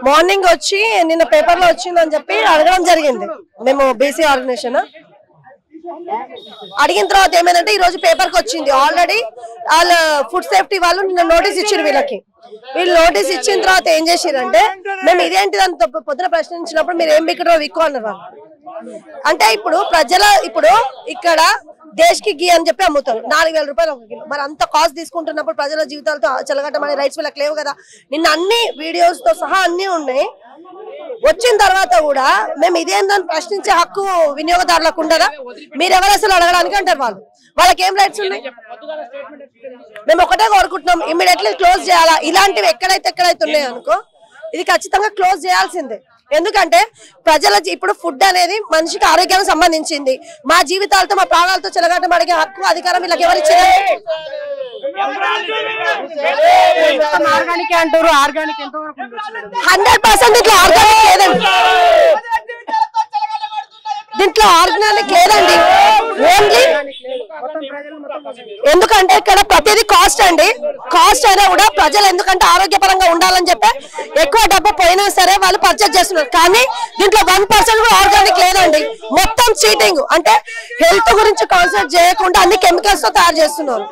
Morning వచ్చి నిన్న paper లో వచ్చిందని చెప్పి అడగడం జరిగింది. మేము బీసీ ఆర్గనైజేషన్ అడిగిన తర్వాత ఏమైందంటే ఈ రోజు పేపర్ కి వచ్చింది. ఆల్రెడీ వాళ్ళ ఫుడ్ సేఫ్టీ వాళ్ళు నిన్న నోటీస్ ఇచ్చారు వీళ్ళకి. వీళ్ళు నోటీస్ ఇచ్చిన తర్వాత ఏం చేసిరంటే మేము ఇదేంటి దాని పొద్దున ప్రశ్నించినప్పుడు మీరు ఏం బిక్కడో విక్కు అన్నారు. అంటే ఇప్పుడు ఇక్కడ దేశ్ కి గీ అని చెప్పి అమ్ముతారు 4000 రూపాయలు ఒక కిలో. మరి అంత కాస్ట్ తీసుకుంటున్నప్పుడు ప్రజల జీవితాలతో చెలగట్టమనే రైట్స్ వీళ్ళకి లేవు కదా. నిన్న అన్ని వీడియోస్ తో సహా అన్ని ఉన్నాయి. వచ్చిన తర్వాత కూడా మేము ఇదేందని ప్రశ్నించే హక్కు వినియోగదారులకు ఉండదా? మీరెవరు అసలు అడగడానికి అంటారు. వాళ్ళకి ఏం రైట్స్ ఉన్నాయి? మేము ఒకటే కోరుకుంటున్నాం, ఇమ్మీడియట్లీ క్లోజ్ చేయాలా. ఇలాంటివి ఎక్కడైతే ఉన్నాయో అనుకో ఇది ఖచ్చితంగా క్లోజ్ చేయాల్సిందే. ఎందుకంటే ఇప్పుడు ఫుడ్ అనేది మనిషికి ఆరోగ్యానికి సంబంధించింది. మా జీవితాలతో మా ప్రాణాలతో చెలగాటం అడిగే హక్కు అధికారం వీళ్ళకి ఎవరు ఇచ్చారు? 100% ఇట్లా ఆర్గానిక్ లేదండి. దీంట్లో ఆర్గానిక్ లేదండి. ఓన్లీ ఎందుకంటే ఇక్కడ ప్రతిదీ కాస్ట్ అండి. కాస్ట్ అయినా కూడా ప్రజలు ఎందుకంటే ఆరోగ్యపరంగా ఉండాలని చెప్పి ఎక్కువ డబ్బు పోయినా సరే వాళ్ళు పర్చేజ్ చేస్తున్నారు. కానీ దీంట్లో 1% కూడా ఆర్గానిక్ లేదండి. మొత్తం చీటింగ్. అంటే హెల్త్ గురించి కాన్సన్ట్రేట్ చేయకుండా అన్ని కెమికల్స్ తో తయారు చేస్తున్నారు.